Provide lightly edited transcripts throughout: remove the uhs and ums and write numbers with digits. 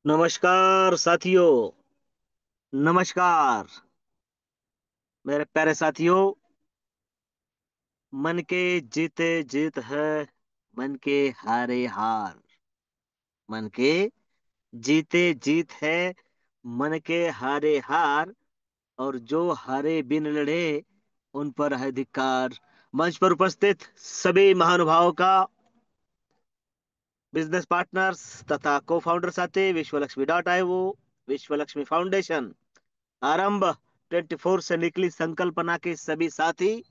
नमस्कार साथियों। नमस्कार मेरे प्यारे साथियों। मन के जीते जीत है, मन के हारे हार। मन के जीते जीत है, मन के हारे हार। और जो हारे बिन लड़े, उन पर है धिक्कार। मंच पर उपस्थित सभी महानुभावों का, बिजनेस पार्टनर्स तथा को फाउंडर साथी विश्वलक्ष्मी डॉट आईओ, विश्वलक्ष्मी फाउंडेशन आरंभ 24 से निकली संकल्पना के सभी साथी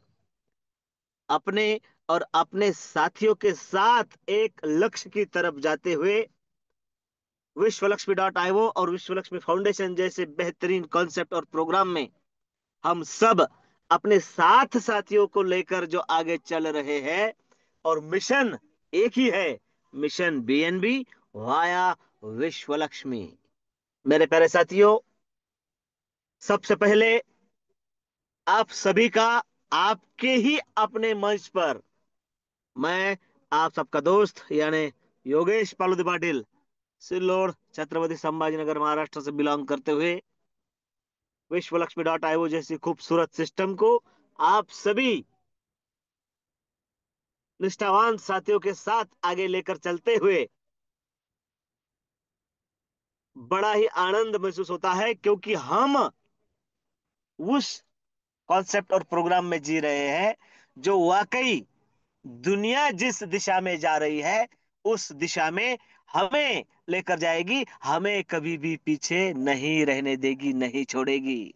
अपने और अपने साथियों के साथ एक लक्ष्य की तरफ जाते हुए विश्वलक्ष्मी डॉट आईओ और विश्वलक्ष्मी फाउंडेशन जैसे बेहतरीन कॉन्सेप्ट और प्रोग्राम में हम सब अपने साथ साथियों को लेकर जो आगे चल रहे हैं। और मिशन एक ही है, मिशन बीएनबी वाया विश्वलक्ष्मी। मेरे प्यारे साथियों, सबसे पहले आप सभी का, आपके ही अपने मंच पर मैं, आप सबका दोस्त यानी योगेश पालुदी पाटिल, सिल्लोड छत्रपति संभाजीनगर महाराष्ट्र से बिलोंग करते हुए विश्व लक्ष्मी डॉट आईओ जैसी खूबसूरत सिस्टम को आप सभी निष्ठावान साथियों के साथ आगे लेकर चलते हुए बड़ा ही आनंद महसूस होता है, क्योंकि हम उस कॉन्सेप्ट और प्रोग्राम में जी रहे हैं जो वाकई दुनिया जिस दिशा में जा रही है उस दिशा में हमें लेकर जाएगी, हमें कभी भी पीछे नहीं रहने देगी, नहीं छोड़ेगी।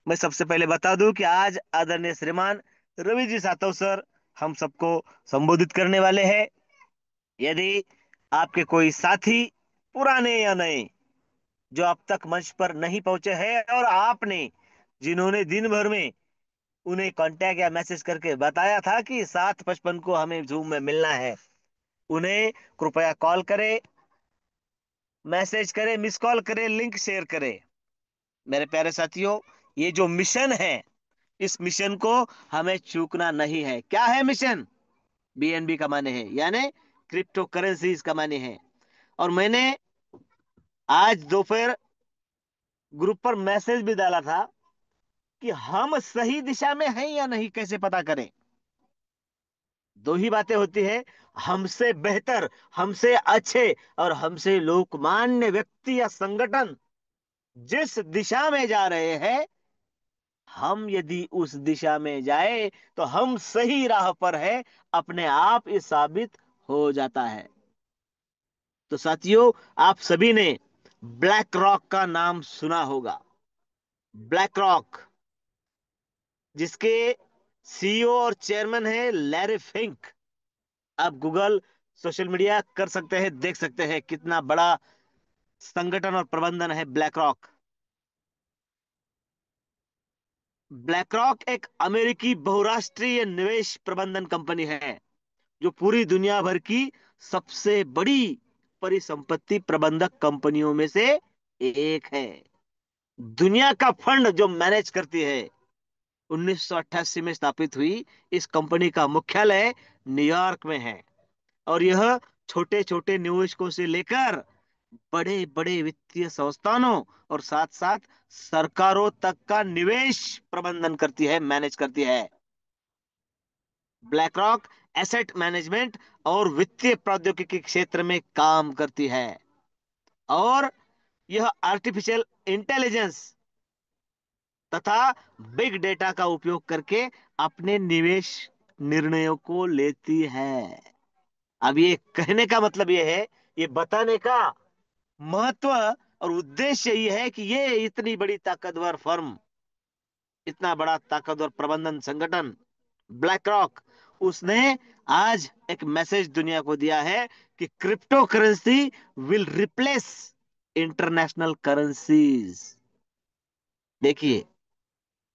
मैं सबसे पहले बता दूं कि आज आदरणीय श्रीमान रवि जी सातव सर हम सबको संबोधित करने वाले हैं। यदि आपके कोई साथी, पुराने या नए, जो अब तक मंच पर नहीं पहुंचे हैं और आपने, जिन्होंने दिन भर में उन्हें कांटेक्ट या मैसेज करके बताया था कि 7:55 को हमें जूम में मिलना है, उन्हें कृपया कॉल करें, मैसेज करें, मिस कॉल करें, लिंक शेयर करें। मेरे प्यारे साथियों, ये जो मिशन है, इस मिशन को हमें चूकना नहीं है। क्या है मिशन? बीएनबी कमाने हैं, यानी क्रिप्टो करेंसीज कमाने हैं। और मैंने आज दोपहर ग्रुप पर मैसेज भी डाला था कि हम सही दिशा में हैं या नहीं, कैसे पता करें? दो ही बातें होती है, हमसे बेहतर, हमसे अच्छे और हमसे लोकमान्य व्यक्ति या संगठन जिस दिशा में जा रहे हैं, हम यदि उस दिशा में जाए तो हम सही राह पर है, अपने आप ये साबित हो जाता है। तो साथियों, आप सभी ने ब्लैक रॉक का नाम सुना होगा। ब्लैक रॉक, जिसके सीईओ और चेयरमैन है लैरी फिंक। आप गूगल, सोशल मीडिया कर सकते हैं, देख सकते हैं कितना बड़ा संगठन और प्रबंधन है ब्लैक रॉक। ब्लैक रॉक एक अमेरिकी बहुराष्ट्रीय निवेश प्रबंधन कंपनी है जो पूरी दुनिया भर की सबसे बड़ी परिसंपत्ति प्रबंधक कंपनियों में से एक है। दुनिया का फंड जो मैनेज करती है, 1988 में स्थापित हुई इस कंपनी का मुख्यालय न्यूयॉर्क में है। और यह छोटे छोटे निवेशकों से लेकर बड़े बड़े वित्तीय संस्थानों और साथ साथ सरकारों तक का निवेश प्रबंधन करती है, मैनेज करती है। ब्लैक रॉक एसेट मैनेजमेंट और वित्तीय प्रौद्योगिकी क्षेत्र में काम करती है। और यह आर्टिफिशियल इंटेलिजेंस तथा बिग डेटा का उपयोग करके अपने निवेश निर्णयों को लेती है। अब ये कहने का मतलब ये है, ये बताने का महत्व और उद्देश्य ये है कि ये इतनी बड़ी ताकतवर फर्म, इतना बड़ा ताकतवर प्रबंधन संगठन ब्लैक रॉक, उसने आज एक मैसेज दुनिया को दिया है कि crypto currency will replace international currencies. देखिए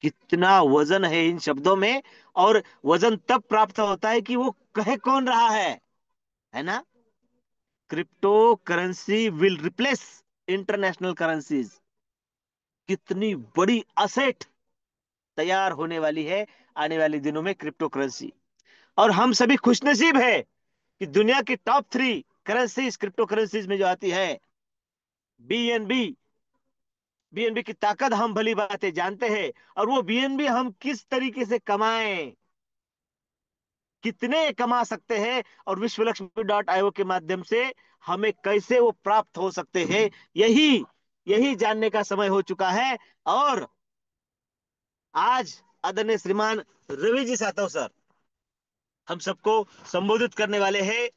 कितना वजन है इन शब्दों में। और वजन तब प्राप्त होता है कि वो कह कौन रहा है ना? Crypto currency will replace international currencies. कितनी बड़ी असेट तैयार होने वाली है आने वाले दिनों में क्रिप्टो करेंसी। और हम सभी खुशनसीब है कि दुनिया की टॉप 3 करेंसीज क्रिप्टो करेंसीज में जो आती है, बीएनबी, बीएनबी की ताकत हम भली बातें जानते हैं। और वो बीएनबी हम किस तरीके से कमाएं, कितने कमा सकते हैं, और विश्वलक्ष्मी.io के माध्यम से हमें कैसे वो प्राप्त हो सकते हैं, यही यही जानने का समय हो चुका है। और आज आदरणीय श्रीमान रवि जी सातव सर हम सबको संबोधित करने वाले हैं।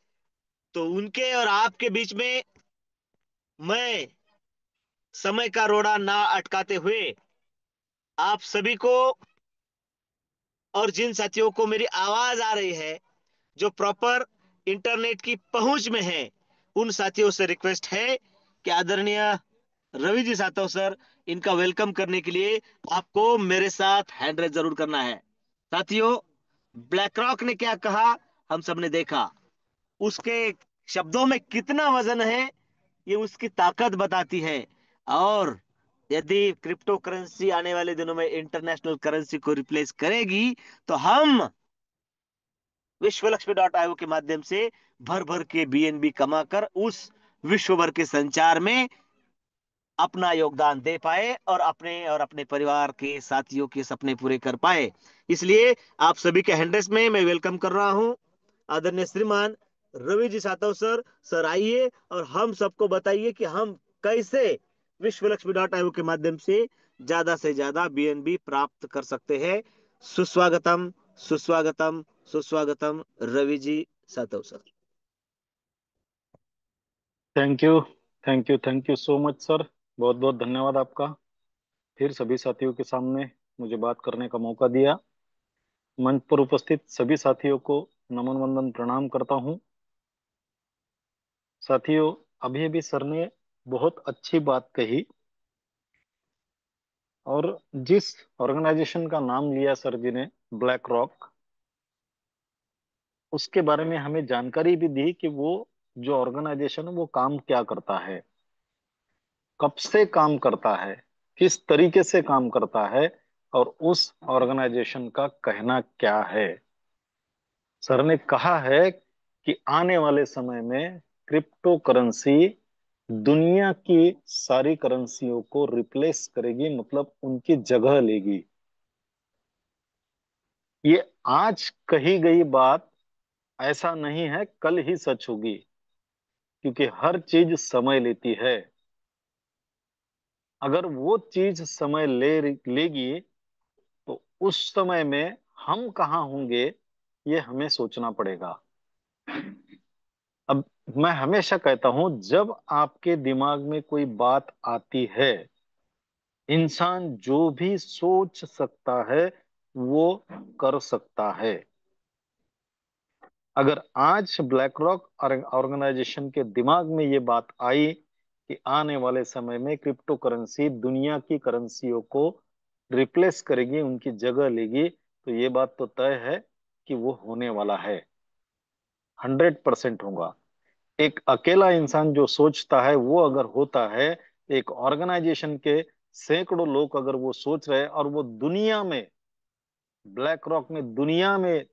तो उनके और आपके बीच में मैं समय का रोड़ा ना अटकाते हुए आप सभी को, और जिन साथियों को मेरी आवाज आ रही है, जो प्रॉपर इंटरनेट की पहुंच में है, उन साथियों से रिक्वेस्ट है कि आदरणीय रवि जी सातव सर, इनका वेलकम करने के लिए आपको मेरे साथ हैंड रेज जरूर करना है। साथियों, ब्लैक रॉक ने क्या कहा हम सबने देखा, उसके शब्दों में कितना वजन है ये उसकी ताकत बताती है। और यदि क्रिप्टो करेंसी आने वाले दिनों में इंटरनेशनल करेंसी को रिप्लेस करेगी, तो हम विश्वलक्ष्मी.io के माध्यम से भर भर के बीएनबी कमाकर उस विश्व भर के संचार में अपना योगदान दे पाए, और अपने परिवार के साथियों के सपने पूरे कर पाए। इसलिए आप सभी के हैंड्रेस में मैं वेलकम कर रहा हूं आदरणीय श्रीमान रवि जी सातव सर। सर आइए और हम सबको बताइए कि हम कैसे विश्वलक्ष्मी.io के माध्यम से ज्यादा बीएनबी प्राप्त कर सकते हैं। सुस्वागतम, सुस्वागतम, सुस्वागतम Ravi ji Satav sir. Thank you, thank you, thank you so much sir. बहुत बहुत धन्यवाद आपका। फिर सभी साथियों के सामने मुझे बात करने का मौका दिया। मंच पर उपस्थित सभी साथियों को नमन वंदन प्रणाम करता हूं। साथियों, अभी अभी सर ने बहुत अच्छी बात कही, और जिस ऑर्गेनाइजेशन का नाम लिया सर जी ने, ब्लैक रॉक, उसके बारे में हमें जानकारी भी दी कि वो जो ऑर्गेनाइजेशन है वो काम क्या करता है, कब से काम करता है, किस तरीके से काम करता है, और उस ऑर्गेनाइजेशन का कहना क्या है। सर ने कहा है कि आने वाले समय में क्रिप्टो करेंसी दुनिया की सारी करेंसियों को रिप्लेस करेगी, मतलब उनकी जगह लेगी। ये आज कही गई बात ऐसा नहीं है कल ही सच होगी, क्योंकि हर चीज समय लेती है। अगर वो चीज समय लेगी, तो उस समय में हम कहाँ होंगे, ये हमें सोचना पड़ेगा। अब मैं हमेशा कहता हूं, जब आपके दिमाग में कोई बात आती है, इंसान जो भी सोच सकता है वो कर सकता है। अगर आज ब्लैक रॉक ऑर्गेनाइजेशन के दिमाग में ये बात आई कि आने वाले समय में क्रिप्टो करेंसी दुनिया की करेंसियों को रिप्लेस करेगी, उनकी जगह लेगी, तो ये बात तो तय है कि वो होने वाला है, 100% होगा। एक अकेला इंसान जो सोचता है वो अगर होता है, एक ऑर्गेनाइजेशन के सैकड़ों लोग अगर वो सोच रहे हैं, और वो दुनिया में, ब्लैक रॉक ने दुनिया में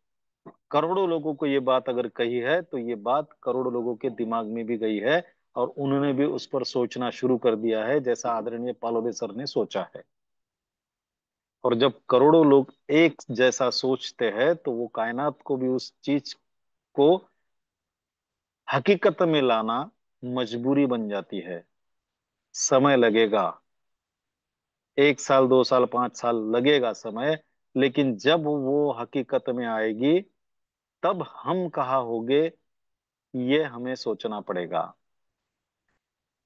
करोड़ों लोगों को ये बात अगर कही है, तो ये बात करोड़ों लोगों के दिमाग में भी गई है, और उन्होंने भी उस पर सोचना शुरू कर दिया है, जैसा आदरणीय पालोदे सर ने सोचा है। और जब करोड़ों लोग एक जैसा सोचते हैं, तो वो कायनात को भी उस चीज को हकीकत में लाना मजबूरी बन जाती है। समय लगेगा, 1 साल, 2 साल, 5 साल लगेगा समय, लेकिन जब वो हकीकत में आएगी, तब हम कहाँ होंगे, ये हमें सोचना पड़ेगा।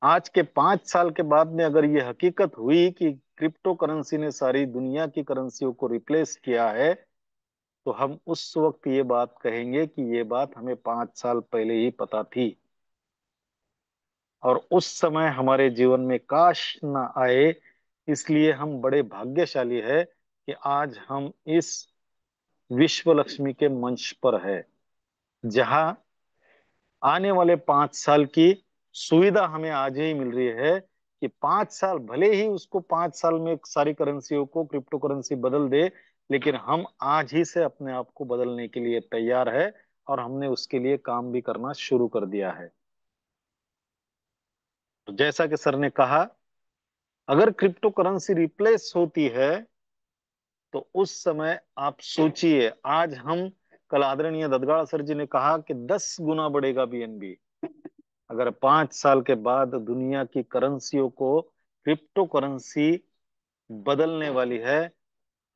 आज के 5 साल के बाद में अगर ये हकीकत हुई कि क्रिप्टो करेंसी ने सारी दुनिया की करेंसियों को रिप्लेस किया है, तो हम उस वक्त ये बात कहेंगे कि ये बात हमें 5 साल पहले ही पता थी, और उस समय हमारे जीवन में काश ना आए। इसलिए हम बड़े भाग्यशाली है कि आज हम इस विश्व लक्ष्मी के मंच पर है, जहां आने वाले 5 साल की सुविधा हमें आज ही मिल रही है, कि 5 साल भले ही उसको 5 साल में सारी करेंसियों को क्रिप्टो करेंसी बदल दे, लेकिन हम आज ही से अपने आप को बदलने के लिए तैयार है, और हमने उसके लिए काम भी करना शुरू कर दिया है। जैसा कि सर ने कहा, अगर क्रिप्टो करेंसी रिप्लेस होती है तो उस समय आप सोचिए, आज हम, कल आदरणीय ददगाड़ सर जी ने कहा कि 10 गुना बढ़ेगा बीएनबी। अगर 5 साल के बाद दुनिया की करेंसियों को क्रिप्टो करेंसी बदलने वाली है,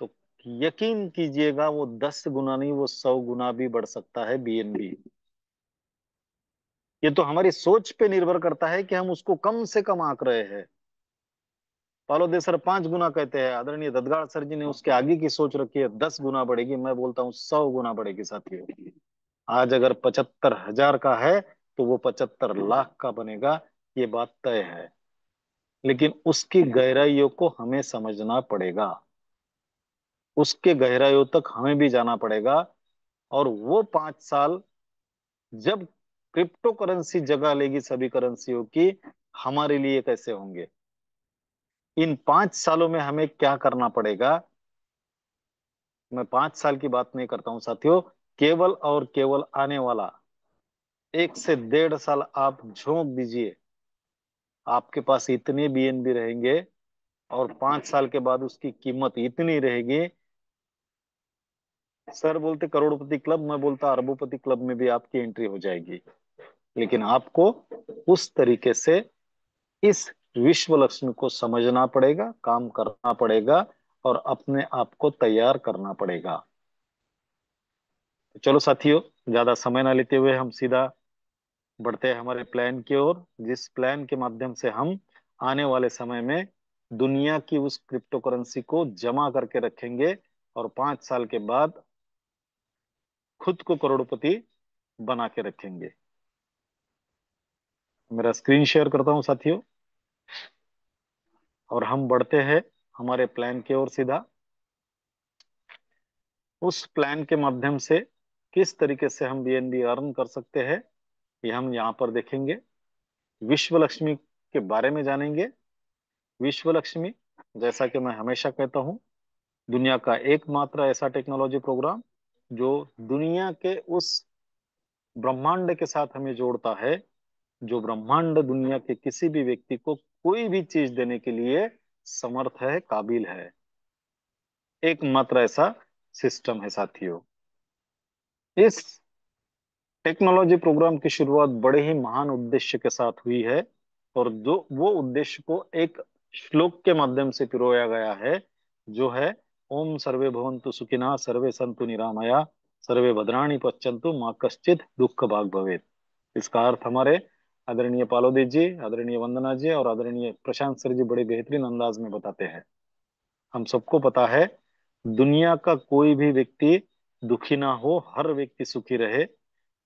तो यकीन कीजिएगा वो 10 गुना नहीं, वो 100 गुना भी बढ़ सकता है बीएनबी। ये तो हमारी सोच पे निर्भर करता है कि हम उसको कम से कम आंक रहे हैं। पालोदे सर 5 गुना कहते हैं, आदरणीय ददगाड़ सर जी ने उसके आगे की सोच रखी है, 10 गुना बढ़ेगी। मैं बोलता हूँ 100 गुना बढ़ेगी साथियों। आज अगर 75,000 का है तो वो 75 लाख का बनेगा, ये बात तय है। लेकिन उसकी गहराइयों को हमें समझना पड़ेगा, उसके गहराइयों तक हमें भी जाना पड़ेगा। और वो 5 साल जब क्रिप्टो करेंसी जगह लेगी सभी करेंसियों की, हमारे लिए कैसे होंगे? इन 5 सालों में हमें क्या करना पड़ेगा? मैं 5 साल की बात नहीं करता हूं साथियों, केवल और केवल आने वाला 1 से 1.5 साल आप झोंक दीजिए, आपके पास इतने बीएनबी रहेंगे और 5 साल के बाद उसकी कीमत इतनी रहेगी। सर बोलते करोड़पति क्लब, मैं बोलता अरबोपति क्लब में भी आपकी एंट्री हो जाएगी। लेकिन आपको उस तरीके से इस विश्व लक्ष्मी को समझना पड़ेगा, काम करना पड़ेगा और अपने आप को तैयार करना पड़ेगा। तो चलो साथियों, ज्यादा समय ना लेते हुए हम सीधा बढ़ते हैं हमारे प्लान की ओर, जिस प्लान के माध्यम से हम आने वाले समय में दुनिया की उस क्रिप्टो करेंसी को जमा करके रखेंगे और 5 साल के बाद खुद को करोड़पति बना के रखेंगे। मेरा स्क्रीन शेयर करता हूं साथियों, और हम बढ़ते हैं हमारे प्लान की ओर सीधा। उस प्लान के माध्यम से किस तरीके से हम बीएनबी अर्न कर सकते हैं, ये हम यहाँ पर देखेंगे। विश्व लक्ष्मी के बारे में जानेंगे। विश्व लक्ष्मी, जैसा कि मैं हमेशा कहता हूँ, दुनिया का एकमात्र ऐसा टेक्नोलॉजी प्रोग्राम जो दुनिया के उस ब्रह्मांड के साथ हमें जोड़ता है, जो ब्रह्मांड दुनिया के किसी भी व्यक्ति को कोई भी चीज देने के लिए समर्थ है, काबिल है। एकमात्र ऐसा सिस्टम है साथियों। इस टेक्नोलॉजी प्रोग्राम की शुरुआत बड़े ही महान उद्देश्य के साथ हुई है, और जो वो उद्देश्य को एक श्लोक के माध्यम से पिरोया गया है, जो है ओम सर्वे भवन्तु सुखिनः सर्वे सन्तु निरामया सर्वे भद्राणि पश्यन्तु माँ कश्चित् दुख भाग भवेत्। इसका अर्थ हमारे आदरणीय पालोदी जी, आदरणीय वंदना जी और आदरणीय प्रशांत सर जी बड़े बेहतरीन अंदाज में बताते हैं। हम सबको पता है, दुनिया का कोई भी व्यक्ति दुखी ना हो, हर व्यक्ति सुखी रहे।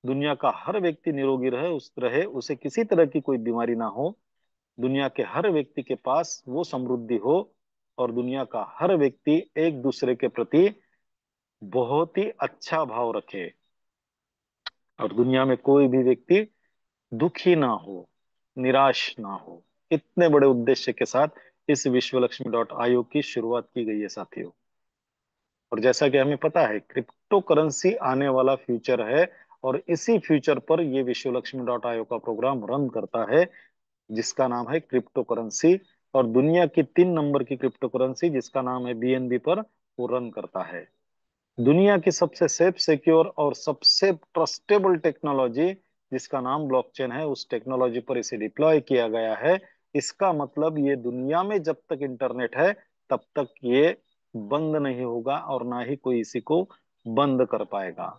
दुनिया का हर व्यक्ति निरोगी रहे, उसे किसी तरह की कोई बीमारी ना हो। दुनिया के हर व्यक्ति के पास वो समृद्धि हो, और दुनिया का हर व्यक्ति एक दूसरे के प्रति बहुत ही अच्छा भाव रखे, और दुनिया में कोई भी व्यक्ति दुखी ना हो, निराश ना हो। इतने बड़े उद्देश्य के साथ इस विश्वलक्ष्मी की शुरुआत की गई है साथियों। और जैसा कि हमें पता है, क्रिप्टो करेंसी आने वाला फ्यूचर है, और इसी फ्यूचर पर ये विश्वलक्ष्मी का प्रोग्राम रन करता है, जिसका नाम है क्रिप्टो करेंसी। और दुनिया की 3 नंबर की क्रिप्टो करेंसी जिसका नाम है बीएनबी पर वो रन करता है। दुनिया की सबसे सेफ, सिक्योर और सबसे ट्रस्टेबल टेक्नोलॉजी जिसका नाम ब्लॉकचेन है, उस टेक्नोलॉजी पर इसे डिप्लॉय किया गया है। इसका मतलब ये दुनिया में जब तक इंटरनेट है तब तक ये बंद नहीं होगा, और ना ही कोई इसी को बंद कर पाएगा।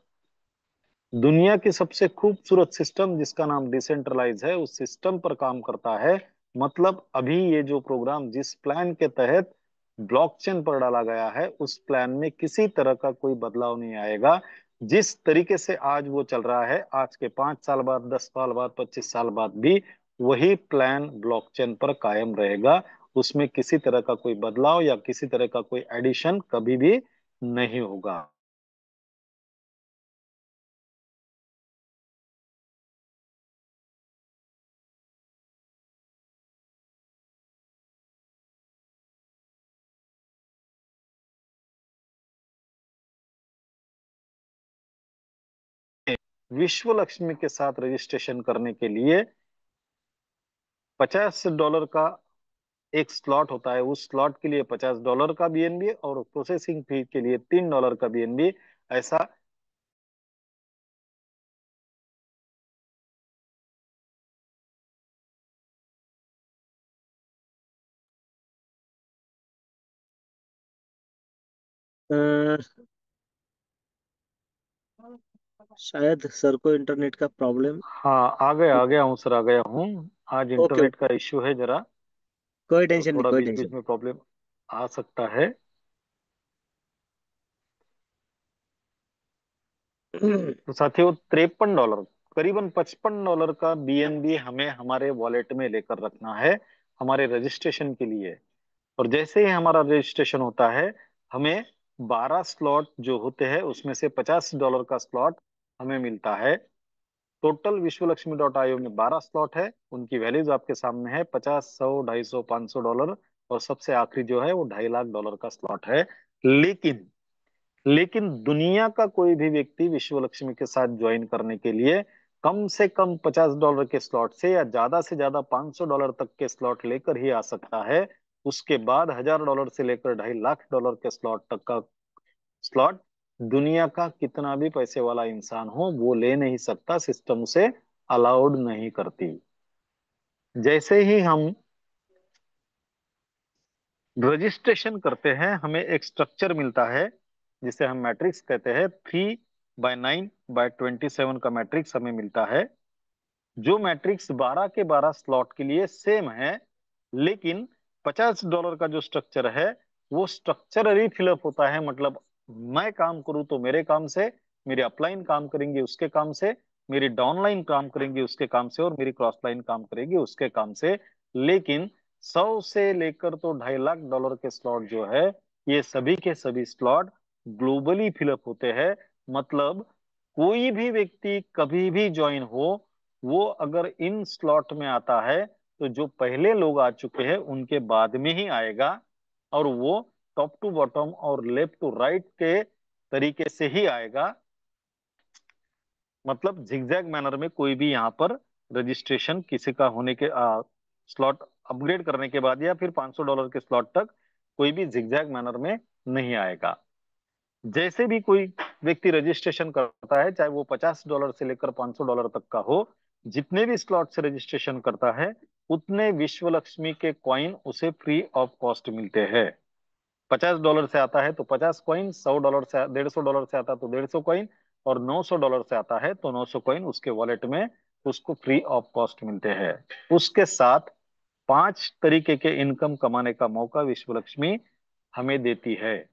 दुनिया की सबसे खूबसूरत सिस्टम जिसका नाम डिसेंट्रलाइज है, उस सिस्टम पर काम करता है। मतलब अभी ये जो प्रोग्राम जिस प्लान के तहत ब्लॉकचेन पर डाला गया है, उस प्लान में किसी तरह का कोई बदलाव नहीं आएगा। जिस तरीके से आज वो चल रहा है, आज के 5 साल बाद, 10 साल बाद, 25 साल बाद भी वही प्लान ब्लॉकचेन पर कायम रहेगा। उसमें किसी तरह का कोई बदलाव या किसी तरह का कोई एडिशन कभी भी नहीं होगा। विश्व लक्ष्मी के साथ रजिस्ट्रेशन करने के लिए $50 का एक स्लॉट होता है, उस स्लॉट के लिए $50 का बीएनबी और प्रोसेसिंग फी के लिए $3 का बीएनबी। ऐसा अ, शायद सर को इंटरनेट का प्रॉब्लम। हाँ, आ गया हूँ सर, आ गया हूँ। आज ओके इंटरनेट ओके, का इशू है जरा, कोई तो टेंशन नहीं, थोड़ा कोई बीच बीच टेंशन। में प्रॉब्लम आ सकता है। तो साथियों, $53, करीबन $55 का बीएनबी हमें हमारे वॉलेट में लेकर रखना है हमारे रजिस्ट्रेशन के लिए। और जैसे ही हमारा रजिस्ट्रेशन होता है, हमें 12 स्लॉट जो होते हैं उसमें से $50 का स्लॉट हमें मिलता है। टोटल विश्वलक्ष्मी में 12 स्लॉट है, उनकी वैल्यूज आपके सामने है, 50, 100, 250, $500। और सबसे आखिरी जो है वो $2.5 लाख का स्लॉट है। लेकिन लेकिन दुनिया का कोई भी व्यक्ति विश्व लक्ष्मी के साथ ज्वाइन करने के लिए कम से कम $50 के स्लॉट से ज्यादा $500 तक के स्लॉट लेकर ही आ सकता है। उसके बाद $1000 से लेकर $2.5 लाख के स्लॉट तक का स्लॉट दुनिया का कितना भी पैसे वाला इंसान हो वो ले नहीं सकता, सिस्टम से अलाउड नहीं करती। जैसे ही हम रजिस्ट्रेशन करते हैं, हमें एक स्ट्रक्चर मिलता है जिसे हम मैट्रिक्स कहते हैं। 3/9/27 का मैट्रिक्स हमें मिलता है। जो मैट्रिक्स 12 के 12 स्लॉट के लिए सेम है, लेकिन $50 का जो स्ट्रक्चर है वो स्ट्रक्चरली फिलअप होता है। मतलब मैं काम करूं तो मेरे काम से, मेरी अपलाइन काम करेंगे उसके काम से, मेरी डाउनलाइन काम करेंगे उसके काम से, और मेरी क्रॉस लाइन काम करेगी उसके काम से। लेकिन 100 से लेकर तो $2.5 लाख के स्लॉट जो है, ये सभी के सभी स्लॉट ग्लोबली फिलअप होते हैं। मतलब कोई भी व्यक्ति कभी भी ज्वाइन हो, वो अगर इन स्लॉट में आता है तो जो पहले लोग आ चुके हैं उनके बाद में ही आएगा, और वो टॉप टू बॉटम और लेफ्ट टू राइट के तरीके से ही आएगा। मतलब zigzag मैनर में कोई भी यहाँ पर रजिस्ट्रेशन किसी का होने के स्लॉट अपग्रेड करने के बाद या फिर $500 के स्लॉट तक कोई भी zigzag मैनर में नहीं आएगा। जैसे भी कोई व्यक्ति रजिस्ट्रेशन करता है, चाहे वो $50 से लेकर $500 तक का हो, जितने भी स्लॉट से रजिस्ट्रेशन करता है उतने विश्व लक्ष्मी के कॉइन उसे फ्री ऑफ कॉस्ट मिलते हैं। $50 से आता है तो 50 कॉइन, $100 से $150 से आता है तो 150 कॉइन, और $900 से आता है तो 900 कॉइन उसके वॉलेट में उसको फ्री ऑफ कॉस्ट मिलते हैं। उसके साथ 5 तरीके के इनकम कमाने का मौका विश्व लक्ष्मी हमें देती है।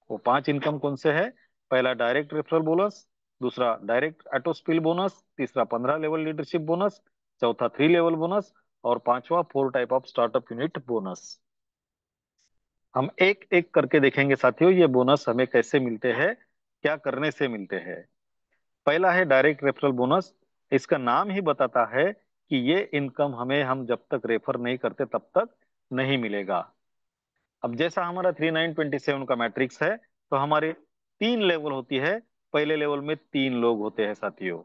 वो 5 इनकम कौन से है? पहला डायरेक्ट रेफरल बोनस, दूसरा डायरेक्ट ऑटो स्पिल बोनस, तीसरा 15 लेवल लीडरशिप बोनस, चौथा 3 लेवल बोनस, और पांचवा 4 type of startup unit bonus. हम एक एक करके देखेंगे साथियों, ये बोनस हमें कैसे मिलते हैं, क्या करने से मिलते हैं। पहला है डायरेक्ट रेफरल बोनस। इसका नाम ही बताता है कि ये इनकम हमें, हम जब तक रेफर नहीं करते तब तक नहीं मिलेगा। अब जैसा हमारा 3927 का मैट्रिक्स है, तो हमारे 3 लेवल होती है। पहले लेवल में 3 लोग होते हैं साथियों।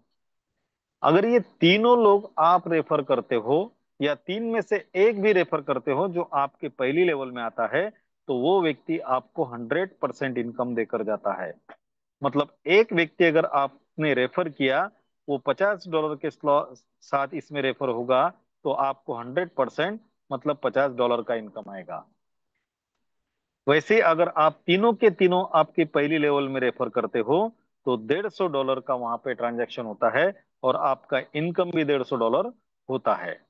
अगर ये तीनों लोग आप रेफर करते हो, या तीन में से एक भी रेफर करते हो जो आपके पहली लेवल में आता है, तो वो व्यक्ति आपको 100% इनकम देकर जाता है। मतलब एक व्यक्ति अगर आपने रेफर किया, वो $50 के साथ इसमें रेफर होगा, तो आपको 100% मतलब $50 का इनकम आएगा। वैसे अगर आप तीनों के तीनों आपके पहली लेवल में रेफर करते हो, तो $150 का वहां पे ट्रांजैक्शन होता है, और आपका इनकम भी $150 होता है।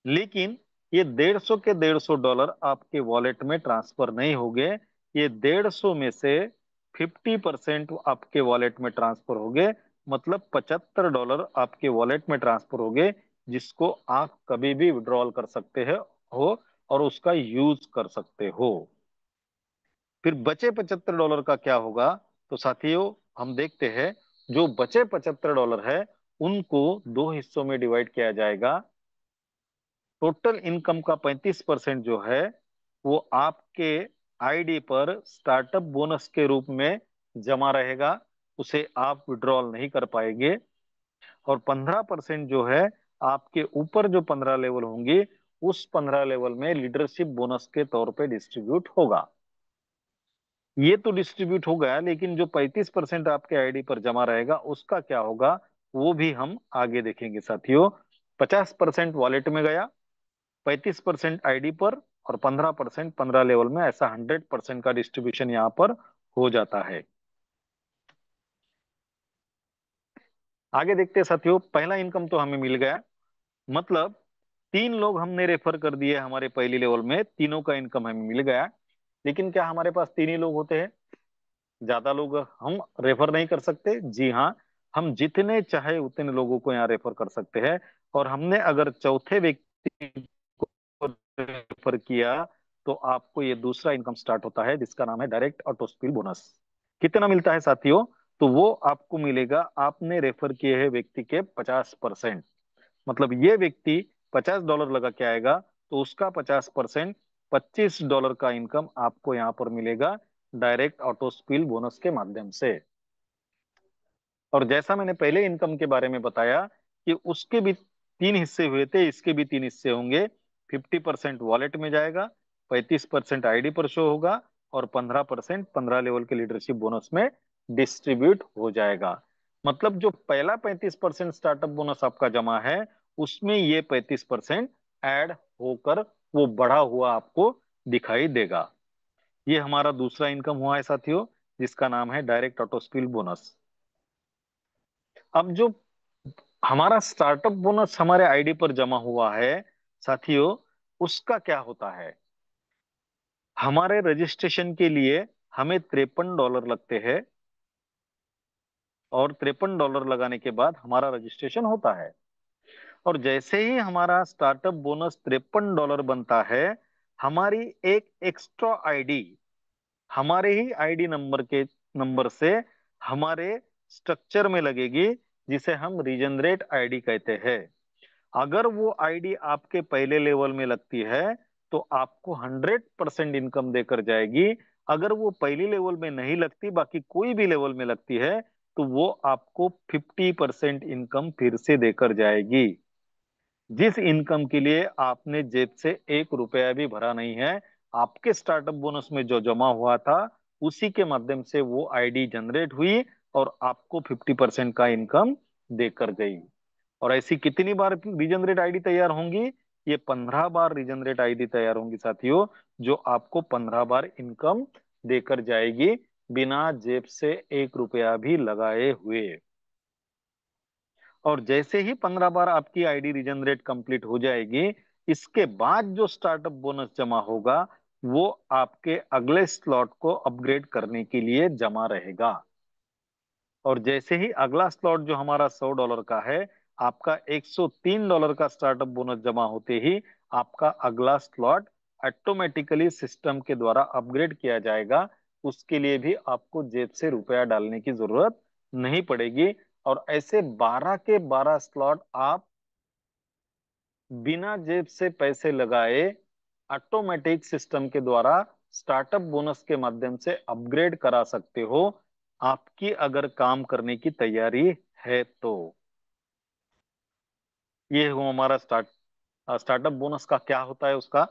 लेकिन ये 150 के $150 आपके वॉलेट में ट्रांसफर नहीं होंगे। ये 150 में से 50% आपके वॉलेट में ट्रांसफर होंगे। मतलब $75 आपके वॉलेट में ट्रांसफर होंगे, जिसको आप कभी भी विड्रॉल कर सकते हो और उसका यूज कर सकते हो। फिर बचे $75 का क्या होगा? तो साथियों, हम देखते हैं, जो बचे $75 है उनको दो हिस्सों में डिवाइड किया जाएगा। टोटल इनकम का 35% जो है वो आपके आईडी पर स्टार्टअप बोनस के रूप में जमा रहेगा, उसे आप विड्रॉल नहीं कर पाएंगे। और 15% जो है, आपके ऊपर जो 15 लेवल होंगे उस 15 लेवल में लीडरशिप बोनस के तौर पे डिस्ट्रीब्यूट होगा। ये तो डिस्ट्रीब्यूट हो गया, लेकिन जो 35% आपके आईडी पर जमा रहेगा उसका क्या होगा, वो भी हम आगे देखेंगे साथियों। 50% वॉलेट में गया, 35% आईडी पर, और 15% 15 लेवल में, ऐसा 100% का डिस्ट्रीब्यूशन यहाँ पर हो जाता है। आगे देखते हैं साथियों। पहला इनकम तो हमें मिल गया, मतलब 3 लोग हमने रेफर कर दिए हमारे पहली लेवल में, तीनों का इनकम हमें मिल गया। लेकिन क्या हमारे पास 3 ही लोग होते हैं? ज्यादा लोग हम रेफर नहीं कर सकते। जी हाँ, हम जितने चाहे उतने लोगों को यहाँ रेफर कर सकते हैं। और हमने अगर चौथे व्यक्ति को रेफर किया तो आपको ये दूसरा इनकम स्टार्ट होता है, जिसका नाम है डायरेक्ट ऑटो स्पिल बोनस। कितना मिलता है साथियों? तो वो आपको मिलेगा आपने रेफर किए हैं व्यक्ति के 50%। मतलब ये व्यक्ति $50 लगा के आएगा, तो उसका 50% $25 का इनकम आपको यहाँ पर मिलेगा डायरेक्ट ऑटो स्पिल बोनस के माध्यम से। और जैसा मैंने पहले इनकम के बारे में बताया कि उसके भी 3 हिस्से हुए थे, इसके भी 3 हिस्से होंगे। 50% वॉलेट में जाएगा, 35% आईडी पर शो होगा, और 15% 15 लेवल के लीडरशिप बोनस में डिस्ट्रीब्यूट हो जाएगा। मतलब जो पहला 35% स्टार्टअप बोनस आपका जमा है, उसमें ये 35% ऐड होकर वो बढ़ा हुआ आपको दिखाई देगा। ये हमारा दूसरा इनकम हुआ है साथियों, जिसका नाम है डायरेक्ट ऑटो स्किल बोनस। अब जो हमारा स्टार्टअप बोनस हमारे आईडी पर जमा हुआ है साथियों, उसका क्या होता है? हमारे रजिस्ट्रेशन के लिए हमें $53 लगते हैं, और $53 लगाने के बाद हमारा रजिस्ट्रेशन होता है। और जैसे ही हमारा स्टार्टअप बोनस $53 बनता है, हमारी एक एक्स्ट्रा आईडी हमारे ही आईडी नंबर से हमारे स्ट्रक्चर में लगेगी, जिसे हम रीजनरेट आईडी कहते हैं। अगर वो आईडी आपके पहले लेवल में लगती है तो आपको 100% इनकम देकर जाएगी। अगर वो पहली लेवल में नहीं लगती, बाकी कोई भी लेवल में लगती है, तो वो आपको 50% इनकम फिर से देकर जाएगी, जिस इनकम के लिए आपने जेब से 1 रुपया भी भरा नहीं है। आपके स्टार्टअप बोनस में जो जमा हुआ था, उसी के माध्यम से वो आईडी जनरेट हुई और आपको 50% का इनकम देकर गई। और ऐसी कितनी बार रीजनरेट आईडी तैयार होंगी? ये 15 बार रीजनरेट आईडी तैयार होंगी साथियों, जो आपको 15 बार इनकम देकर जाएगी, बिना जेब से 1 रुपया भी लगाए हुए। और जैसे ही 15 बार आपकी आईडी रीजनरेट कंप्लीट हो जाएगी, इसके बाद जो स्टार्टअप बोनस जमा होगा, वो आपके अगले स्लॉट को अपग्रेड करने के लिए जमा रहेगा। और जैसे ही अगला स्लॉट जो हमारा $100 का है, आपका $103 का स्टार्टअप बोनस जमा होते ही आपका अगला स्लॉट ऑटोमेटिकली सिस्टम के द्वारा अपग्रेड किया जाएगा। उसके लिए भी आपको जेब से रुपया डालने की जरूरत नहीं पड़ेगी। और ऐसे 12 के 12 स्लॉट आप बिना जेब से पैसे लगाए ऑटोमेटिक सिस्टम के द्वारा स्टार्टअप बोनस के माध्यम से अपग्रेड करा सकते हो, आपकी अगर काम करने की तैयारी है तो। ये हो हमारा स्टार्टअप बोनस का क्या होता है उसका।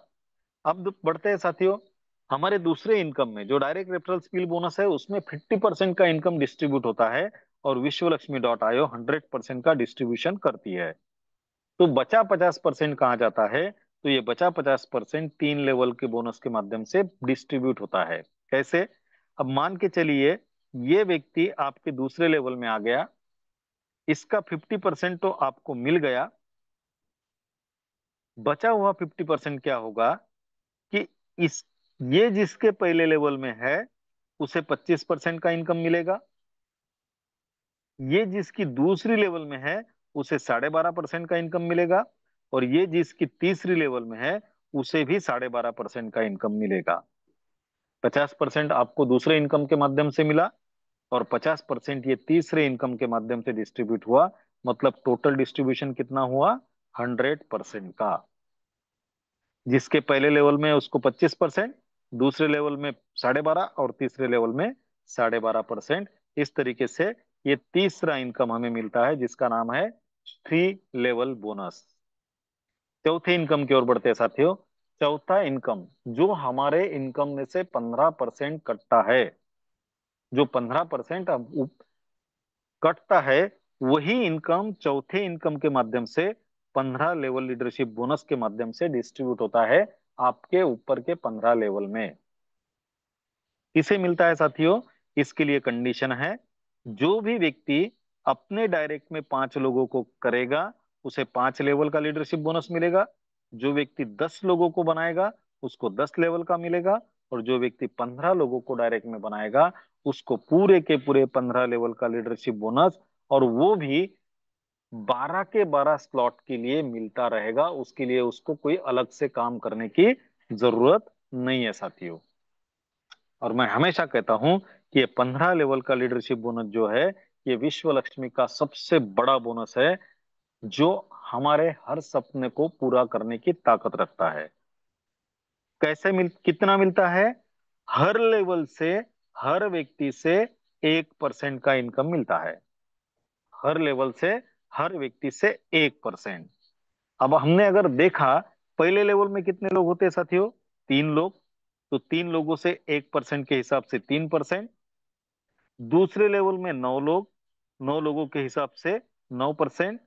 अब बढ़ते हैं साथियों हमारे दूसरे इनकम में। जो डायरेक्ट रेफरल स्किल बोनस है, उसमें 50% का इनकम डिस्ट्रीब्यूट होता है, और विश्वलक्ष्मी.io 100% का डिस्ट्रीब्यूशन करती है। तो बचा 50% कहाँ जाता है? तो ये बचा 50% 3 लेवल के बोनस के माध्यम से डिस्ट्रीब्यूट होता है। कैसे? अब मान के चलिए ये व्यक्ति आपके दूसरे लेवल में आ गया, इसका 50% तो आपको मिल गया। बचा हुआ 50% क्या होगा कि इस ये जिसके पहले लेवल में है, उसे 25% का इनकम मिलेगा। ये जिसकी दूसरी लेवल में है, उसे 12.5% का इनकम मिलेगा। और ये जिसकी तीसरी लेवल में है, उसे भी 12.5% का इनकम मिलेगा। 50% आपको दूसरे इनकम के माध्यम से मिला, और 50% ये तीसरे इनकम के माध्यम से डिस्ट्रीब्यूट हुआ। मतलब टोटल डिस्ट्रीब्यूशन कितना हुआ? 100% का। जिसके पहले लेवल में उसको 25%, दूसरे लेवल में 12.5, और तीसरे लेवल में 12.5%। इस तरीके से ये तीसरा इनकम हमें मिलता है, जिसका नाम है 3 लेवल बोनस। चौथे इनकम की ओर बढ़ते हैं साथियों। चौथा इनकम, जो हमारे इनकम में से 15% कटता है, जो 15% कटता है, वही इनकम चौथे इनकम के माध्यम से 15 लेवल लीडरशिप बोनस के माध्यम से डिस्ट्रीब्यूट होता है आपके ऊपर के 15 लेवल में। किसे मिलता है साथियों? इसके लिए कंडीशन है, जो भी व्यक्ति अपने डायरेक्ट में 5 लोगों को करेगा उसे 5 लेवल का लीडरशिप बोनस मिलेगा। जो व्यक्ति 10 लोगों को बनाएगा उसको 10 लेवल का मिलेगा। और जो व्यक्ति 15 लोगों को डायरेक्ट में बनाएगा उसको पूरे के पूरे 15 लेवल का लीडरशिप बोनस, और वो भी 12 के 12 स्लॉट के लिए मिलता रहेगा। उसके लिए उसको कोई अलग से काम करने की जरूरत नहीं है साथियों। और मैं हमेशा कहता हूं कि ये 15 लेवल का लीडरशिप बोनस जो है, ये विश्व लक्ष्मी का सबसे बड़ा बोनस है, जो हमारे हर सपने को पूरा करने की ताकत रखता है। कितना मिलता है? हर लेवल से, हर व्यक्ति से 1% का इनकम मिलता है। हर लेवल से, हर व्यक्ति से 1%। अब हमने अगर देखा, पहले लेवल में कितने लोग होते हैं साथियों? 3 लोग। तो 3 लोगों से 1% के हिसाब से 3%। दूसरे लेवल में 9 लोग, 9 लोगों के हिसाब से 9%।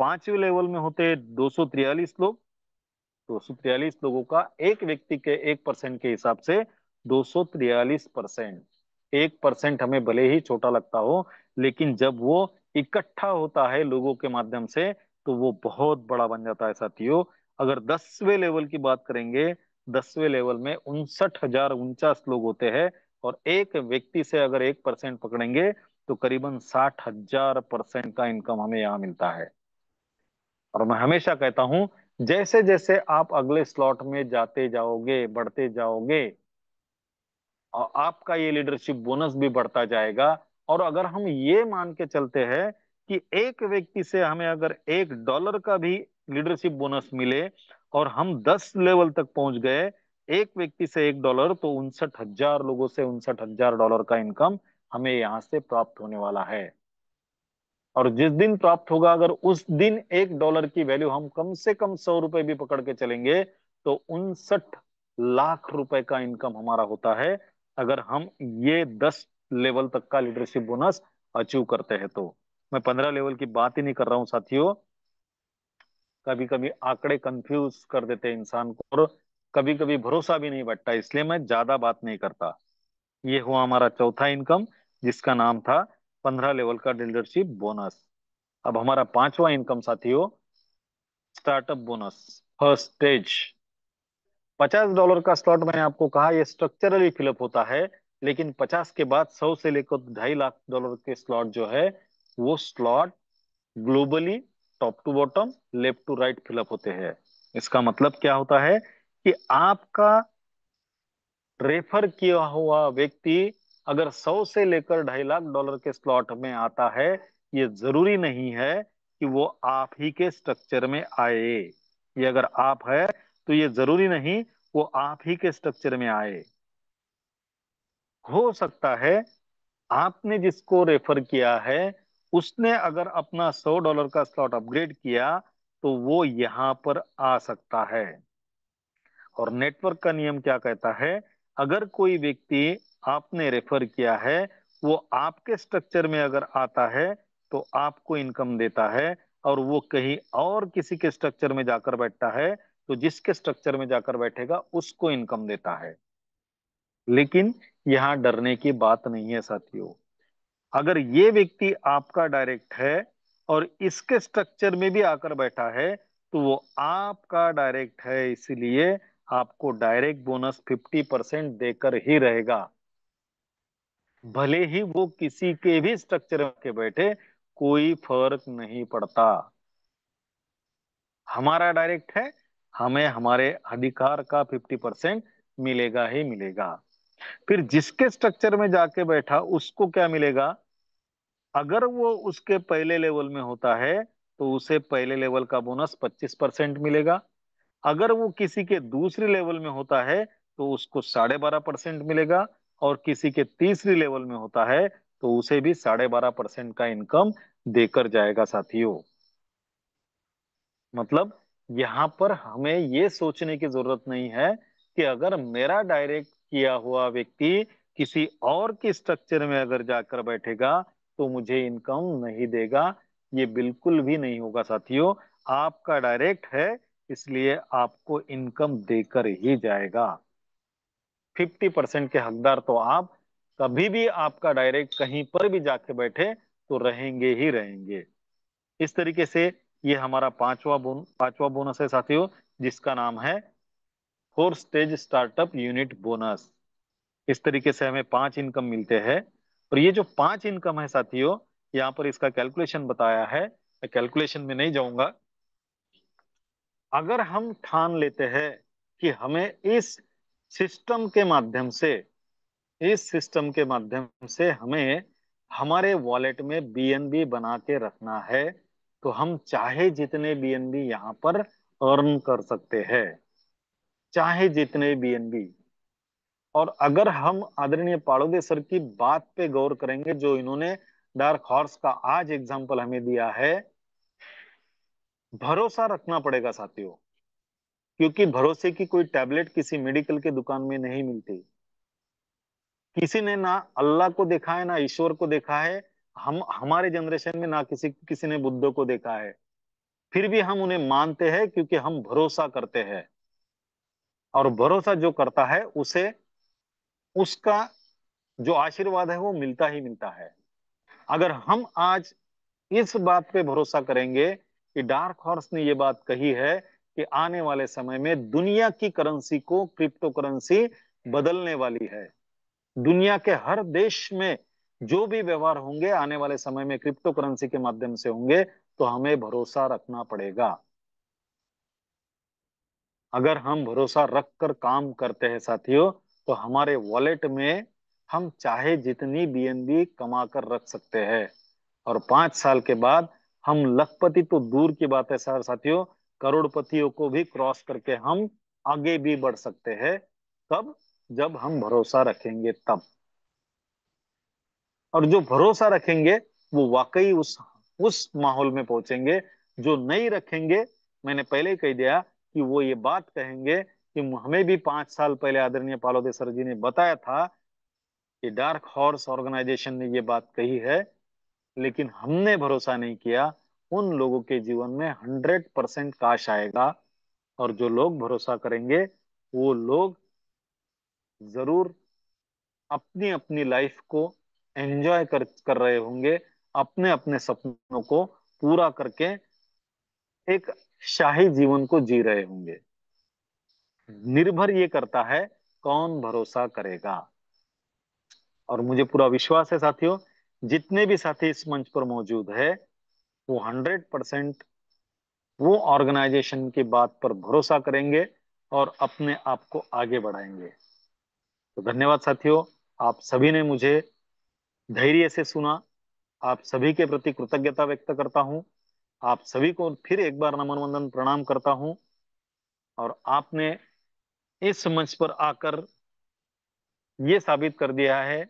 पांचवें लेवल में होते हैं 243 लोग। 243 लोगों का एक व्यक्ति के 1% के हिसाब से 243%। 1% हमें भले ही छोटा लगता हो, लेकिन जब वो इकट्ठा होता है लोगों के माध्यम से तो वो बहुत बड़ा बन जाता है साथियों। अगर 10वें लेवल की बात करेंगे, 10वें लेवल में 59,049 लोग होते हैं। और एक व्यक्ति से अगर 1% पकड़ेंगे तो करीबन 60,000% का इनकम हमें यहाँ मिलता है। और मैं हमेशा कहता हूं, जैसे जैसे आप अगले स्लॉट में जाते जाओगे, बढ़ते जाओगे, और आपका ये लीडरशिप बोनस भी बढ़ता जाएगा। और अगर हम ये मान के चलते हैं कि एक व्यक्ति से हमें अगर $1 का भी लीडरशिप बोनस मिले और हम 10 लेवल तक पहुंच गए, एक व्यक्ति से $1, तो 59,000 लोगों से $59,000 का इनकम हमें यहाँ से प्राप्त होने वाला है। और जिस दिन प्राप्त होगा, अगर उस दिन $1 की वैल्यू हम कम से कम 100 रुपए भी पकड़ के चलेंगे, तो 59 लाख रुपए का इनकम हमारा होता है, अगर हम ये 10 लेवल तक का लीडरशिप बोनस अचीव करते हैं तो। मैं 15 लेवल की बात ही नहीं कर रहा हूं साथियों। कभी कभी आंकड़े कंफ्यूज कर देते हैं इंसान को, और कभी कभी भरोसा भी नहीं बैठता, इसलिए मैं ज्यादा बात नहीं करता। ये हुआ हमारा चौथा इनकम, जिसका नाम था 15 लेवल का लीडरशिप बोनस। अब हमारा पांचवा इनकम साथियों, स्टार्टअप बोनस, फर्स्ट स्टेज। $50 का स्लॉट मैंने आपको कहा ये स्ट्रक्चरली फिलअप होता है, लेकिन 50 के बाद 100 से लेकर $2.5 लाख के स्लॉट जो है, वो slot globally top to bottom, left to right fill up होते हैं। इसका मतलब क्या होता है कि आपका रेफर किया हुआ व्यक्ति अगर 100 से लेकर $2.5 लाख के स्लॉट में आता है, ये जरूरी नहीं है कि वो आप ही के स्ट्रक्चर में आए। ये अगर आप है तो ये जरूरी नहीं वो आप ही के स्ट्रक्चर में आए। हो सकता है आपने जिसको रेफर किया है उसने अगर अपना $100 का स्लॉट अपग्रेड किया तो वो यहां पर आ सकता है। और नेटवर्क का नियम क्या कहता है? अगर कोई व्यक्ति आपने रेफर किया है, वो आपके स्ट्रक्चर में अगर आता है तो आपको इनकम देता है, और वो कहीं और किसी के स्ट्रक्चर में जाकर बैठता है तो जिसके स्ट्रक्चर में जाकर बैठेगा उसको इनकम देता है। लेकिन यहाँ डरने की बात नहीं है साथियों। अगर ये व्यक्ति आपका डायरेक्ट है और इसके स्ट्रक्चर में भी आकर बैठा है तो वो आपका डायरेक्ट है, इसलिए आपको डायरेक्ट बोनस 50% देकर ही रहेगा। भले ही वो किसी के भी स्ट्रक्चर में के बैठे, कोई फर्क नहीं पड़ता। हमारा डायरेक्ट है, हमें हमारे अधिकार का 50% मिलेगा ही मिलेगा। फिर जिसके स्ट्रक्चर में जाके बैठा उसको क्या मिलेगा? अगर वो उसके पहले लेवल में होता है तो उसे पहले लेवल का बोनस 25% मिलेगा। अगर वो किसी के दूसरी लेवल में होता है तो उसको 12.5% मिलेगा। और किसी के तीसरी लेवल में होता है तो उसे भी 12.5% का इनकम देकर जाएगा साथियों। मतलब यहाँ पर हमें ये सोचने की जरूरत नहीं है कि अगर मेरा डायरेक्ट किया हुआ व्यक्ति किसी और के स्ट्रक्चर में अगर जाकर बैठेगा तो मुझे इनकम नहीं देगा। ये बिल्कुल भी नहीं होगा साथियों। आपका डायरेक्ट है, इसलिए आपको इनकम देकर ही जाएगा। 50% के हकदार तो आप, कभी भी आपका डायरेक्ट कहीं पर भी जाके बैठे तो रहेंगे ही रहेंगे। इस तरीके से ये हमारा पांचवा बोनस है साथियों, जिसका नाम है 4 स्टेज स्टार्टअप यूनिट बोनस। इस तरीके से हमें 5 इनकम मिलते हैं। और ये जो 5 इनकम है साथियों, यहाँ पर इसका कैलकुलेशन बताया है, मैं कैलकुलेशन में नहीं जाऊंगा। अगर हम ठान लेते हैं कि हमें सिस्टम के माध्यम से इस सिस्टम के माध्यम से हमें हमारे वॉलेट में बीएनबी बना के रखना है, तो हम चाहे जितने बीएनबी यहाँ पर अर्न कर सकते हैं, चाहे जितने बीएनबी। और अगर हम आदरणीय पाड़ोदे सर की बात पे गौर करेंगे, जो इन्होंने डार्क हॉर्स का आज एग्जाम्पल हमें दिया है, भरोसा रखना पड़ेगा साथियों। क्योंकि भरोसे की कोई टैबलेट किसी मेडिकल के दुकान में नहीं मिलती। किसी ने ना अल्लाह को देखा है, ना ईश्वर को देखा है। हम हमारे जनरेशन में ना किसी किसी ने बुद्ध को देखा है, फिर भी हम उन्हें मानते हैं क्योंकि हम भरोसा करते हैं। और भरोसा जो करता है उसे उसका जो आशीर्वाद है वो मिलता ही मिलता है। अगर हम आज इस बात पे भरोसा करेंगे कि डार्क हॉर्स ने ये बात कही है कि आने वाले समय में दुनिया की करेंसी को क्रिप्टो करेंसी बदलने वाली है, दुनिया के हर देश में जो भी व्यवहार होंगे आने वाले समय में क्रिप्टो करेंसी के माध्यम से होंगे, तो हमें भरोसा रखना पड़ेगा। अगर हम भरोसा रख कर काम करते हैं साथियों, तो हमारे वॉलेट में हम चाहे जितनी बीएनबी कमा कर रख सकते हैं। और 5 साल के बाद हम लखपति तो दूर की बात है सर साथियों, करोड़पतियों को भी क्रॉस करके हम आगे भी बढ़ सकते हैं। कब? जब हम भरोसा रखेंगे तब। और जो भरोसा रखेंगे वो वाकई उस माहौल में पहुंचेंगे। जो नहीं रखेंगे, मैंने पहले ही कह दिया कि वो ये बात कहेंगे कि हमें भी 5 साल पहले आदरणीय पालोदे सर जी ने बताया था कि डार्क हॉर्स ऑर्गेनाइजेशन ने ये बात कही है, लेकिन हमने भरोसा नहीं किया। उन लोगों के जीवन में 100% काश आएगा। और जो लोग भरोसा करेंगे वो लोग जरूर अपनी अपनी लाइफ को एंजॉय कर रहे होंगे, अपने अपने सपनों को पूरा करके एक शाही जीवन को जी रहे होंगे। निर्भर ये करता है कौन भरोसा करेगा। और मुझे पूरा विश्वास है साथियों, जितने भी साथी इस मंच पर मौजूद है वो 100% वो ऑर्गेनाइजेशन की बात पर भरोसा करेंगे और अपने आप को आगे बढ़ाएंगे। तो धन्यवाद साथियों, आप सभी ने मुझे धैर्य से सुना। आप सभी के प्रति कृतज्ञता व्यक्त करता हूं। आप सभी को फिर एक बार नमन वंदन प्रणाम करता हूं। और आपने इस मंच पर आकर ये साबित कर दिया है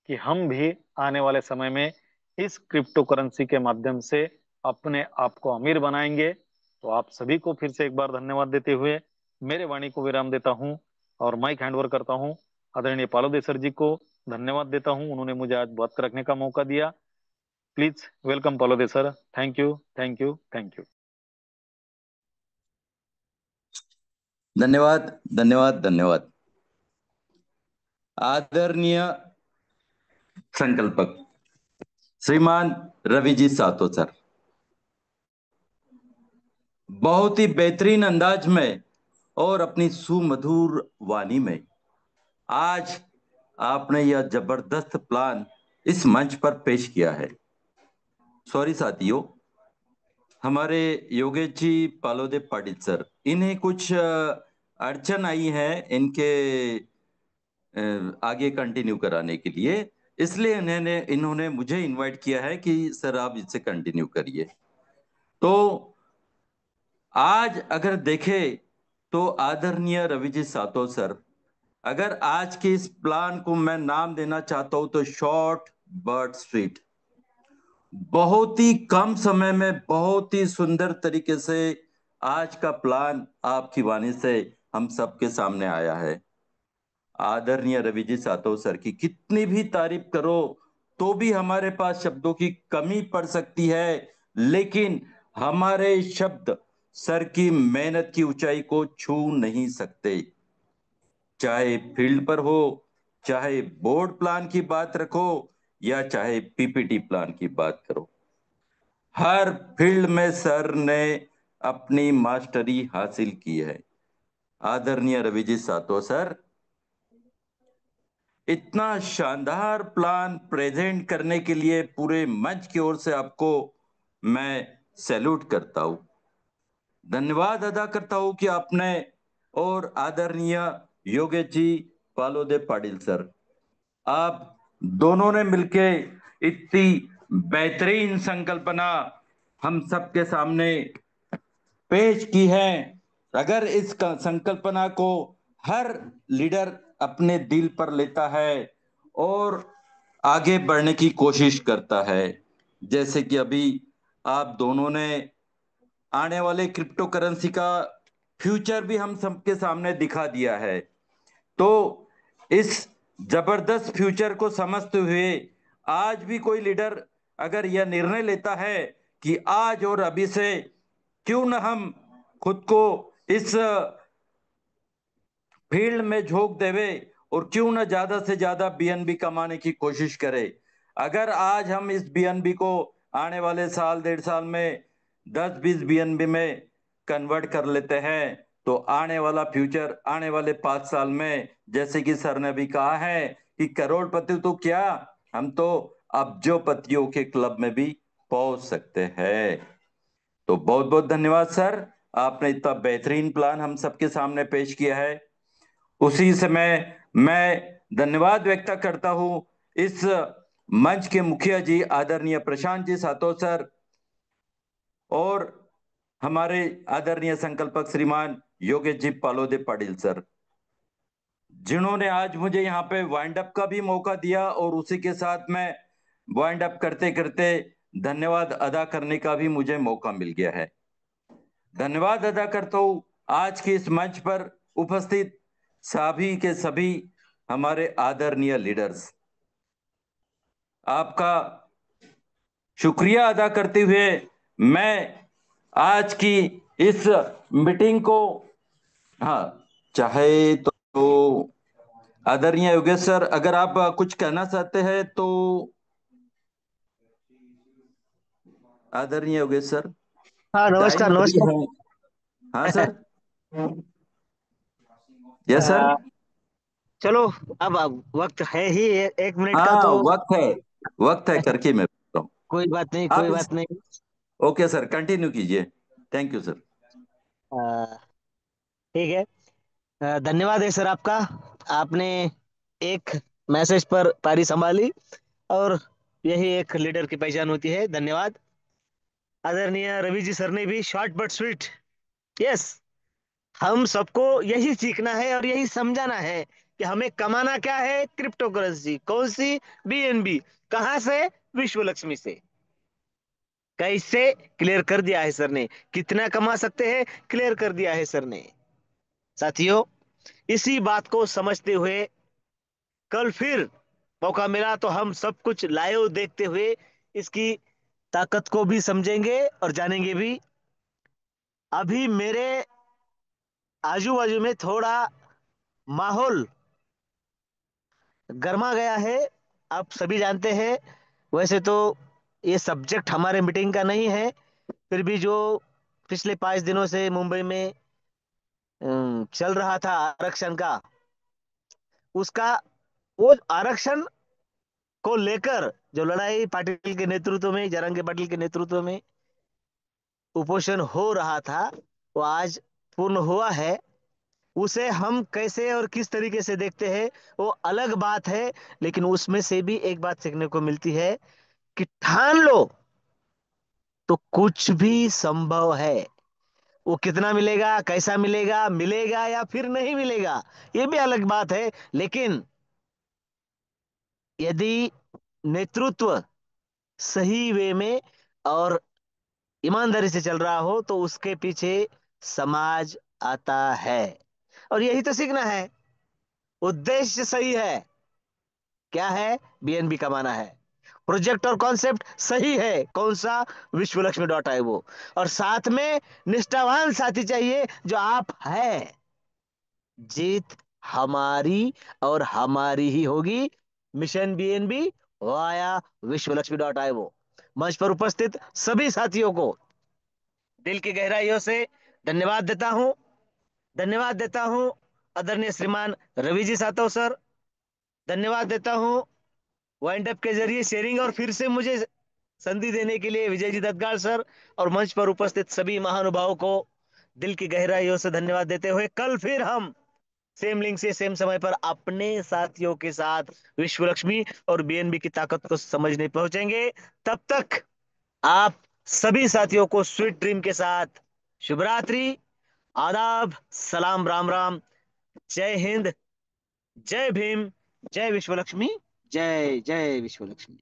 कि हम भी आने वाले समय में इस क्रिप्टो करेंसी के माध्यम से अपने आप को अमीर बनाएंगे। तो आप सभी को फिर से एक बार धन्यवाद देते हुए मेरे वाणी को विराम देता हूं और माइक हैंडओवर करता हूं आदरणीय पालोदे सर जी को। धन्यवाद देता हूं, उन्होंने मुझे आज बात रखने का मौका दिया। Please welcome Palode sir. Thank you, thank you, thank you. धन्यवाद, धन्यवाद, धन्यवाद। आदरणीय संकल्पक श्रीमान रवि जी सातो सर, बहुत ही बेहतरीन अंदाज में और अपनी सुमधुर वाणी में आज आपने यह जबरदस्त प्लान इस मंच पर पेश किया है। सॉरी साथियों, हमारे योगेश जी पालोदे पाटिल सर, इन्हें कुछ अड़चन आई है इनके आगे कंटिन्यू कराने के लिए, इसलिए इन्होंने मुझे इनवाइट किया है कि सर आप इससे कंटिन्यू करिए। तो आज अगर देखें तो आदरणीय रवि जी सातो सर, अगर आज के इस प्लान को मैं नाम देना चाहता हूं तो शॉर्ट बट स्वीट, बहुत ही कम समय में बहुत ही सुंदर तरीके से आज का प्लान आपकी वाणी से हम सबके सामने आया है। आदरणीय रवि जी सातव सर की कितनी भी तारीफ करो तो भी हमारे पास शब्दों की कमी पड़ सकती है, लेकिन हमारे शब्द सर की मेहनत की ऊंचाई को छू नहीं सकते। चाहे फील्ड पर हो, चाहे बोर्ड प्लान की बात रखो, या चाहे पीपीटी प्लान की बात करो, हर फील्ड में सर ने अपनी मास्टरी हासिल की है। आदरणीय रवि जी सातव सर, इतना शानदार प्लान प्रेजेंट करने के लिए पूरे मंच की ओर से आपको मैं सैल्यूट करता हूं, धन्यवाद अदा करता हूं कि आपने और आदरणीय योगेश जी पालोदे पाटिल सर, आप दोनों ने मिलके इतनी बेहतरीन संकल्पना हम सबके सामने पेश की है। अगर इस संकल्पना को हर लीडर अपने दिल पर लेता है और आगे बढ़ने की कोशिश करता है, जैसे कि अभी आप दोनों ने आने वाले क्रिप्टो करेंसी का फ्यूचर भी हम सबके सामने दिखा दिया है, तो इस जबरदस्त फ्यूचर को समझते हुए आज भी कोई लीडर अगर यह निर्णय लेता है कि आज और अभी से क्यों न हम खुद को इस फील्ड में झोंक देवे और क्यों न ज्यादा से ज्यादा बीएनबी कमाने की कोशिश करे। अगर आज हम इस बीएनबी को आने वाले साल 1.5 साल में 10-20 बीएनबी में कन्वर्ट कर लेते हैं, तो आने वाला फ्यूचर आने वाले 5 साल में, जैसे कि सर ने भी कहा है कि करोड़पति तो क्या, हम तो अब्जोपतियों के क्लब में भी पहुंच सकते हैं। तो बहुत बहुत धन्यवाद सर, आपने इतना बेहतरीन प्लान हम सबके सामने पेश किया है। उसी समय मैं धन्यवाद व्यक्त करता हूं इस मंच के मुखिया जी आदरणीय प्रशांत जी सातो सर और हमारे आदरणीय संकल्पक श्रीमान योगेश जी पालोदे पाटिल सर, जिन्होंने आज मुझे यहाँ पे वाइंड अप का भी मौका दिया और उसी के साथ में वाइंड अप करते करते धन्यवाद अदा करने का भी मुझे मौका मिल गया है। धन्यवाद अदा करता हूं आज के इस मंच पर उपस्थित सभी के सभी हमारे आदरणीय लीडर्स, आपका शुक्रिया अदा करते हुए मैं आज की इस मीटिंग को, हाँ, चाहे तो आदरणीय योगेश सर अगर आप कुछ कहना चाहते हैं तो, आदरणीय योगेश सर, हाँ, नमस्कार टाइम अभी नमस्कार। है। हाँ सर। Yes sir. चलो, अब वक्त है ही 1 मिनट का हाँ, तो। वक्त है करके मैं बोलता हूँ। कोई बात नहीं, आप कोई इस बात नहीं। ओके सर, कंटिन्यू कीजिए। Thank you sir. अ, ठीक है। धन्यवाद है सर आपका। आपने एक मैसेज पर पारी संभाली, और यही एक लीडर की पहचान होती है। धन्यवाद। आदरणीय रवि जी सर ने भी शॉर्ट बट स्वीट। यस, हम सबको यही सीखना है और यही समझाना है कि हमें कमाना क्या है। क्रिप्टो करेंसी कौन सी? बीएनबी। कहां से? विश्व लक्ष्मी से। कैसे? क्लियर कर दिया है सर ने। कितना कमा सकते हैं? क्लियर कर दिया है सर ने। साथियों, इसी बात को समझते हुए कल फिर मौका मिला तो हम सब कुछ लाइव देखते हुए इसकी ताकत को भी समझेंगे और जानेंगे भी। अभी मेरे आजू बाजू में थोड़ा माहौल गर्मा गया है, आप सभी जानते हैं। वैसे तो ये सब्जेक्ट हमारे मीटिंग का नहीं है, फिर भी जो पिछले 5 दिनों से मुंबई में चल रहा था आरक्षण का, उसका, वो आरक्षण को लेकर जो लड़ाई पाटिल के नेतृत्व में, जरंगे पाटिल के नेतृत्व में उपोषण हो रहा था, वो आज पूर्ण हुआ है। उसे हम कैसे और किस तरीके से देखते हैं वो अलग बात है, लेकिन उसमें से भी एक बात सीखने को मिलती है कि ठान लो तो कुछ भी संभव है। वो कितना मिलेगा, कैसा मिलेगा, मिलेगा या फिर नहीं मिलेगा, ये भी अलग बात है। लेकिन यदि नेतृत्व सही वे में और ईमानदारी से चल रहा हो तो उसके पीछे समाज आता है। और यही तो सीखना है। उद्देश्य सही है, क्या है? बीएनबी कमाना है। प्रोजेक्ट और कॉन्सेप्ट सही है, कौन सा? विश्वलक्ष्मी डॉट आई वो। और साथ में निष्ठावान साथी चाहिए जो आप है। जीत हमारी और हमारी ही होगी। Mission BNB via Vishwalakshmi dot आई वो। मंच पर उपस्थित सभी साथियों को दिल की गहराइयों से धन्यवाद देता हूं। धन्यवाद देता हूं आदरणीय श्रीमान रवि जी सातव सर। धन्यवाद देता हूं वाइंड अप के जरिए शेयरिंग और फिर से मुझे संधि देने के लिए विजय जी दत्तगाल सर। और मंच पर उपस्थित सभी महानुभावों को दिल की गहराइयों से धन्यवाद देते हुए कल फिर हम सेम लिंक से सेम समय पर अपने साथियों के साथ विश्व लक्ष्मी और बीएनबी की ताकत को समझने पहुंचेंगे। तब तक आप सभी साथियों को स्वीट ड्रीम के साथ शुभ रात्रि, आदाब, सलाम, राम राम, जय हिंद, जय भीम, जय विश्व लक्ष्मी, जय जय विश्व लक्ष्मी।